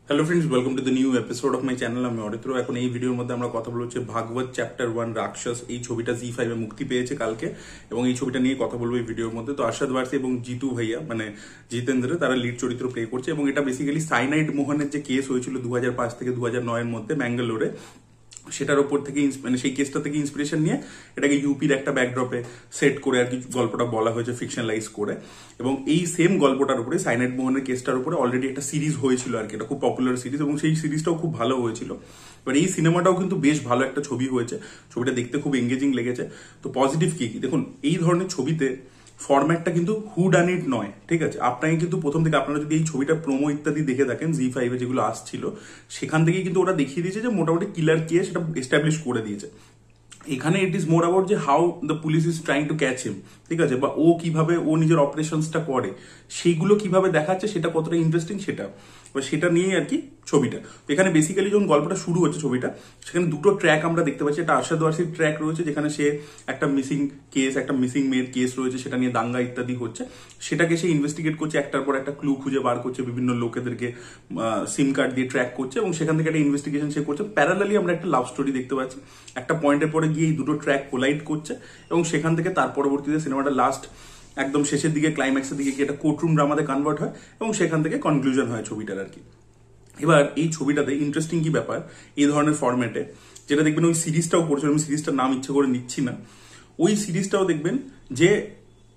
Hello friends, welcome to the new episode of my channel. আমি অরিত্র। এখন এই ভিডিওর মধ্যে আমরা কথা বলবো হচ্ছে ভাগবত চ্যাপ্টার 1 রাক্ষস। এই ছবিটা জি5 এ মুক্তি পেয়েছে কালকে, এবং এই ছবিটা নিয়ে কথা বলবো এই ভিডিওর মধ্যে। তো আরশাদ ওয়ারসি এবং জিতু ভাইয়া মানে জিতেন্দ্র, তারা লিড চরিত্র প্লে করছে, এবং এটা বেসিক্যালি সাইনাইড মোহনের যে কেস হয়েছিল 2005 থেকে 2009 এর মধ্যে ম্যাঙ্গালোরে, সেটার ওপর থেকে মানে সেই কেসটা থেকে ইন্সপিরেশন নিয়ে এটাকে ইউপির একটা ব্যাকড্রপে সেট করে আর কি গল্পটা বলা হয়েছে, ফিকশনালাইজ করে। এবং এই সেম গল্পটার উপরে, সাইনাইড মোহনের কেসটার উপরে অলরেডি একটা সিরিজ হয়েছিল আর কি। এটা খুব পপুলার সিরিজ এবং সেই সিরিজটাও খুব ভালো হয়েছিল। এবার এই সিনেমাটাও কিন্তু বেশ ভালো একটা ছবি হয়েছে, ছবিটা দেখতে খুব এঙ্গেজিং লেগেছে। তো পজিটিভ কি কি দেখুন, এই ধরনের ছবিতে ফরম্যাটটা কিন্তু হু ডান ইট নয়, ঠিক আছে। আপনাকে কিন্তু প্রথম থেকে, আপনারা যদি এই ছবিটা প্রোমো ইত্যাদি দেখে থাকেন জি5 এ যেগুলো আসছিল, সেখান থেকে কিন্তু ওরা দেখিয়ে দিয়েছে যে মোটামুটি কিলার কে সেটা এস্টাবলিশ করে দিয়েছে। এখানে ইট ইজ মোর অ্যাবাউট যে how the police is trying to catch him, ঠিক আছে, বা ও কিভাবে ও নিজের অপারেশনসটা করে, সেইগুলো কিভাবে দেখাচ্ছে, সেটা কতটা ইন্টারেস্টিং সেটা নিয়ে আর কি ছবিটা। তো এখানে বেসিক্যালি যখন গল্পটা শুরু হচ্ছে ছবিটা, সেখানে দুটো ট্র্যাক আমরা দেখতে পাচ্ছি। একটা আরশাদ ওয়ারসির ট্র্যাক রয়েছে, যেখানে সে একটা মিসিং মেয়ের কেস রয়েছে, সেটা নিয়ে দাঙ্গা ইত্যাদি হচ্ছে, সেটাকে সে ইনভেস্টিগেট করছে, একটার পর একটা ক্লু খুঁজে বার করছে, বিভিন্ন লোকেদেরকে সিম কার্ড দিয়ে ট্র্যাক করছে, এবং সেখান থেকে একটা ইনভেস্টিগেশন সে করছে। প্যারালালি আমরা একটা লাভ স্টোরি দেখতে পাচ্ছি, একটা পয়েন্টের পরে গিয়ে এই দুটো ট্র্যাক কোলাইড করছে, এবং সেখান থেকে তার পরবর্তীতে সিনেমাটা লাস্ট একদম শেষের দিকে, ক্লাইম্যাক্সের দিকে গিয়ে একটা কোর্টরুম ড্রামাতে কনভার্ট হয়, এবং সেখান থেকে কনক্লুশন হয় ছবিটার আর কি। এবার এই ছবিটাতে ইন্টারেস্টিং কি ব্যাপার, এই ধরনের ফরম্যাটে যেটা দেখবেন, ওই সিরিজটাও করছে, আমি সিরিজটার নাম ইচ্ছে করে নিচ্ছি না, ওই সিরিজটাও দেখবেন যে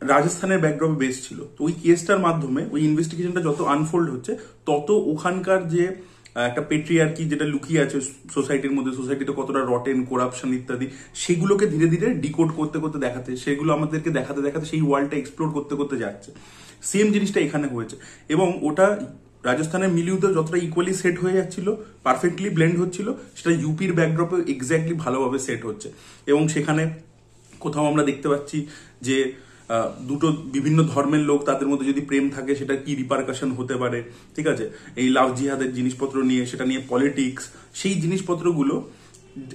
রাজস্থানের ব্যাকড্রপে বেস ছিল। তো ওই কেসটার মাধ্যমে ওই ইনভেস্টিগেশনটা যত আনফোল্ড হচ্ছে, তত ওখানকার যে একটা পেট্রিয়ার্কি যেটা লুকিয়ে আছে সোসাইটির মধ্যে, সোসাইটিতে কতটা রটেন, করাপশন ইত্যাদি, সেগুলোকে ধীরে ধীরে ডিকোড করতে করতে দেখাতে, সেগুলো আমাদেরকে দেখাতে দেখাতে সেই ওয়ার্ল্ডটা এক্সপ্লোর করতে করতে যাচ্ছে। সেম জিনিসটা এখানে হয়েছে, এবং ওটা রাজস্থানের মিলিউতে যতটা ইকুয়ালি সেট হয়ে যাচ্ছিল, পারফেক্টলি ব্লেন্ড হচ্ছিল, সেটা ইউপির ব্যাকড্রপে এক্স্যাক্টলি ভালোভাবে সেট হচ্ছে। এবং সেখানে কোথাও আমরা দেখতে পাচ্ছি যে দুটো বিভিন্ন ধর্মের লোক, তাদের মধ্যে যদি প্রেম থাকে, সেটা কি রিপারকাশন হতে পারে, ঠিক আছে। এই লাভ জিহাদের জিনিসপত্র নিয়ে, সেটা নিয়ে পলিটিক্স, সেই জিনিসপত্রগুলো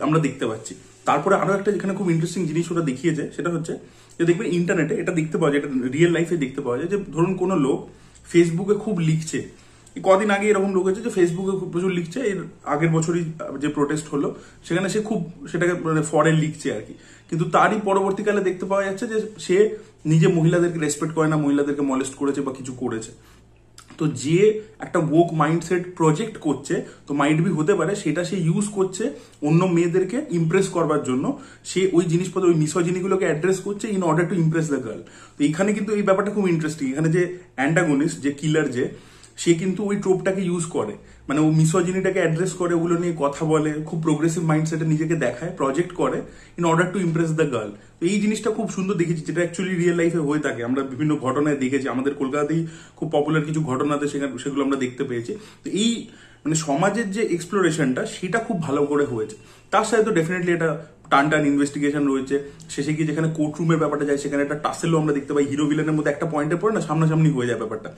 আমরা দেখতে পাচ্ছি। তারপরে আরো একটা যেখানে খুব ইন্টারেস্টিং জিনিস ওরা দেখিয়েছে, সেটা হচ্ছে যে দেখবেন ইন্টারনেটে এটা দেখতে পাওয়া যায়, এটা রিয়েল লাইফে দেখতে পাওয়া যায়, যে ধরুন কোনো লোক ফেসবুকে খুব লিখছে। কদিন আগে এরকম লোক হয়েছে যে ফেসবুকে খুব প্রচুর লিখছে, এর আগের বছরই যে প্রোটেস্ট হলো, সেখানে সে খুব সেটাকে মানে ফরে লিখছে আর কি। কিন্তু তারই পরবর্তীকালে দেখতে পাওয়া যাচ্ছে যে সে নিজে মহিলাদেরকে রেসপেক্ট করে না, মহিলাদেরকে মলেস্ট করেছে বা কিছু করেছে। তো যে একটা ওক মাইন্ডসেট প্রজেক্ট করছে, তো মাইট বি হতে পারে সেটা সে ইউজ করছে অন্য মেয়েদেরকে ইমপ্রেস করবার জন্য, সে ওই জিনিসপত্র, ওই মিসোজিনিগুলোকে অ্যাড্রেস করছে in order to Impress the girl. তো এখানে কিন্তু এই ব্যাপারটা খুব ইন্টারেস্টিং। এখানে যে অ্যান্টাগনিস্ট, যে কিলার, যে সে কিন্তু ওই ট্রোপটাকে ইউজ করে, মানে ও মিসোজিনিটাকে অ্যাড্রেস করে, ওগুলো নিয়ে কথা বলে, খুব প্রোগ্রেসিভ মাইন্ডসেটে নিজেকে দেখায়, প্রজেক্ট করে in order to Impress the girl. তো এই জিনিসটা খুব সুন্দর দেখেছি, যেটা অ্যাকচুয়ালি রিয়েল লাইফে হয়ে থাকে। আমরা বিভিন্ন ঘটনায় দেখেছি, আমাদের কলকাতাতেই খুব পপুলার কিছু ঘটনাতে সেগুলো আমরা দেখতে পেয়েছি। তো এই মানে সমাজের যে এক্সপ্লোরেশনটা, সেটা খুব ভালো করে হয়েছে। তার সাথে তো ডেফিনেটলি এটা টান ইনভেস্টিগেশন রয়েছে। শেষে গিয়ে যেখানে কোর্টরুমের ব্যাপারটা যায়, সেখানে একটা টাসেলও আমরা দেখতে পাই, হিরো ভিলেনের মধ্যে একটা পয়েন্টের পরে না সামনাসামনি হয়ে যায় ব্যাপারটা,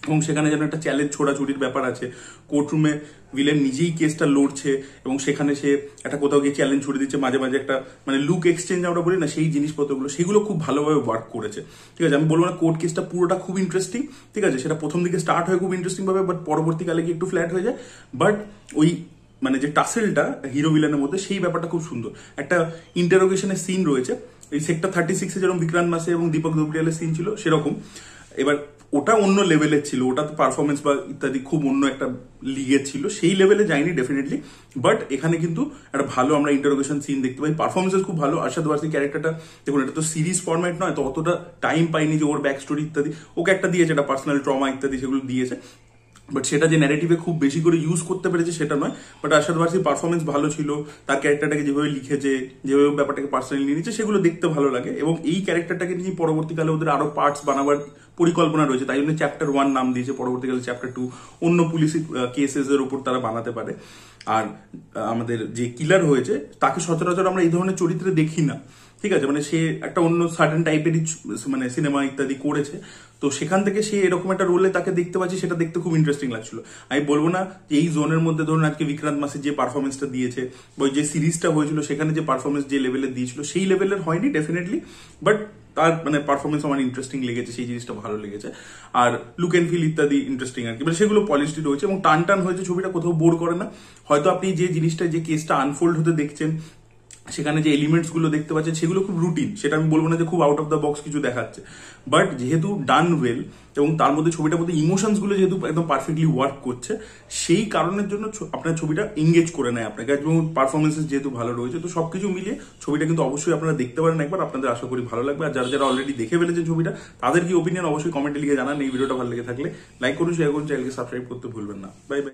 এবং সেখানে যেন একটা চ্যালেঞ্জ ছোড়াছুড়ির ব্যাপার আছে। কোর্টরুমে ভিলেন নিজেই কেসটা লড়ছে, এবং সেখানে সে একটা কোথাও গিয়ে চ্যালেঞ্জ ছুড়ে দিচ্ছে, মাঝে মাঝে একটা মানে লুক এক্সচেঞ্জ আমরা বলি না, সেই জিনিসপত্রগুলো, সেগুলো খুব ভালোভাবে ওয়ার্ক করেছে, ঠিক আছে। আমি বলবো না কোর্ট কেসটা পুরোটা খুব ইন্টারেস্টিং, ঠিক আছে, সেটা প্রথম দিকে স্টার্ট হয় খুব ইন্টারেস্টিং ভাবে, বাট পরবর্তীকালে গিয়ে একটু ফ্ল্যাট হয়ে যায়। বাট ওই মানে যে টাসেলটা হিরো ভিলেনের মধ্যে, সেই ব্যাপারটা খুব সুন্দর। একটা ইন্টারোগেশনের সিন রয়েছে, এই সেক্টর 36 যেরকম বিক্রান্ত মাসে এবং দীপক দুবরিয়ালের সিন ছিল, সেরকম। এবার ওটা অন্য লেভেলের ছিল, ওটাতে পারফরমেন্স বা ইত্যাদি খুব অন্য একটা লিগের ছিল, সেই লেভেলে যায়নি ডেফিনেটলি। বাট এখানে কিন্তু একটা ভালো আমরা ইন্টারোগেশন সিন দেখতে পাই, পারফরমেন্স খুব ভালো। আরশাদ ওয়ারসি ক্যারেক্টারটা দেখুন, এটা তো সিরিজ ফরম্যাট নয়, তো অতটা টাইম পাইনি যে ওর ব্যাক স্টোরি ইত্যাদি, ওকে একটা দিয়েছে, একটা পার্সোনাল ট্রমা ইত্যাদি সেগুলো দিয়েছে, বাট সেটা যে ন্যারেটিভে খুব বেশি করে ইউজ করতে পেরেছে সেটা নয়। বাট আরশাদ ওয়ারসির পারফরমেন্স ভালো ছিল, তার ক্যারেক্টারটাকে যেভাবে লিখেছে, যেভাবে ব্যাপারটাকে পার্সোনালি নিয়ে নিচ্ছে, সেগুলো দেখতে ভালো লাগে। এবং এই ক্যারেক্টারটাকে নিয়ে পরবর্তীকালে ওদের আরো পার্টস বানাবার পরিকল্পনা রয়েছে, তাই জন্য চ্যাপ্টার 1 নাম দিয়েছে, পরবর্তীকালে চ্যাপ্টার 2 অন্য পুলিশ কেসেস এর উপর তারা বানাতে পারে। আর আমাদের যে কিলার হয়েছে, তাকে সচরাচর আমরা এই ধরনের চরিত্রে দেখি না, ঠিক আছে, মানে সে একটা অন্য সার্টেন টাইপেরই মানে সিনেমা ইত্যাদি করেছে, তো সেখান থেকে সে এরকম একটা রোলে তাকে দেখতে পাচ্ছি, সেটা দেখতে খুব ইন্টারেস্টিং লাগছিল। আমি বলবো না যে এই জোনের মধ্যে ধরুন আজকে বিক্রান্ত মাসি যে পারফরমেন্সটা দিয়েছে, ওই যে সিরিজটা হয়েছিল সেখানে যে পারফরমেন্স যে লেভেলের দিয়েছিল সেই লেভেলের হয়নি ডেফিনেটলি, বাট তার মানে পারফরমেন্স আমার ইন্টারেস্টিং লেগেছে, সেই জিনিসটা ভালো লেগেছে। আর লুক এন্ড ফিল ইত্যাদি ইন্টারেস্টিং আর কি, মানে সেগুলো পলিশড রয়েছে এবং টান টান হয়েছে, ছবিটা কোথাও বোর করে না। হয়তো আপনি যে জিনিসটা যে কেসটা আনফোল্ড হতে দেখছেন, সেখানে যে এলিমেন্টস গুলো দেখতে পাচ্ছেন সেগুলো খুব রুটিন, সেটা আমি বলবো না যে খুব আউট অফ দ্য বক্স কিছু দেখাচ্ছে, বাট যেহেতু ডান ওয়েল এবং তার মধ্যে ছবিটার মধ্যে ইমোশনস গুলো যেহেতু একদম পারফেক্টলি ওয়ার্ক করছে, সেই কারণের জন্য আপনার ছবিটা এঙ্গেজ করে নেয় আপনাকে, এবং পারফরমেন্সেস যেহেতু ভালো রয়েছে, তো সবকিছু মিলিয়ে ছবিটা কিন্তু অবশ্যই আপনারা দেখতে পারেন একবার, আপনাদের আশা করি ভালো লাগবে। আর যারা যারা অলরেডি দেখে ফেলেছেন ছবিটা, তাদের কি ওপিনিয়ন অবশ্যই কমেন্টে লিখে জানান। এই ভিডিওটা ভালো লেগে থাকলে লাইক করুন, শেয়ার করুন, চ্যানেলকে সাবস্ক্রাইব করতে ভুলবেন না। Bye bye.